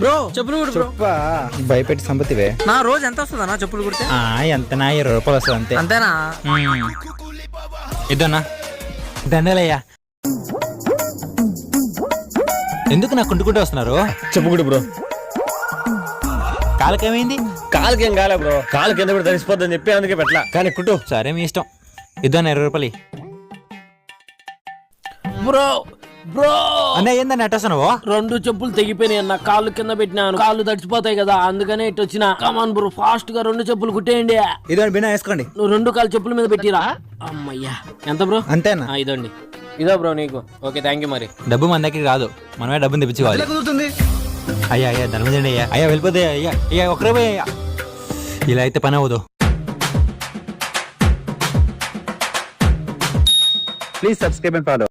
Bro చెప్పులు కుడు bro. భయపెట్టి సంపతివే. నా రోజు ఎంత వస్తుందన్నా చెప్పులు కుడితే? ఎంత నా 20 రూపాయలు వస్తుంది అంతే. అంతేనా? ఇద్దన్నా దండలయ్యా. ఎందుకు నాకు కుంటుకుంటూ వస్తున్నారు? చెప్పుకుంటు బ్రో. కాలకేమైంది? కాలుకేం కాలే బ్రో, కాలు కింద కూడా తడిసిపోద్దని చెప్పి అందుకే పెట్టలా. కానీ కుట్టు. సరే మీ ఇష్టం. ఇద్దన్నా 20 రూపాయలు. బ్రో బ్రో అన్న ఏందని అట్టేస్తున్నావు? 2 చెప్పులు తెగిపోయినాయి అన్న, కాళ్ళు కింద పెట్టినాను, కాళ్ళు తడిచిపోతాయి కదా అందుకనే ఇటు వచ్చిన. కమాన్ బ్రో ఫాస్ట్ గా 2 చెప్పులు కుట్టేయండి. ఇదో బిన్నా వేసుకోండి. నువ్వు 2 కాలు చెప్పుల మీద పెట్టిరా. అమ్మయ్యా. ఎంత బ్రో? అంతేనా? ఇదండి. ఇదో బ్రో నీకు. Okay thank you. మరి డబ్బు మన దగ్గర రాదు, మనమే డబ్బుని తెప్పించుకోవాలి. అయ్యా అయ్యా ధర్మజండి అయ్యా. అయ్యా వెళ్ళిపోతే అయ్యా. అయ్యా ఒకరే అయ్యా. ఇలా అయితే పని అవ్వదు. Please subscribe and follow.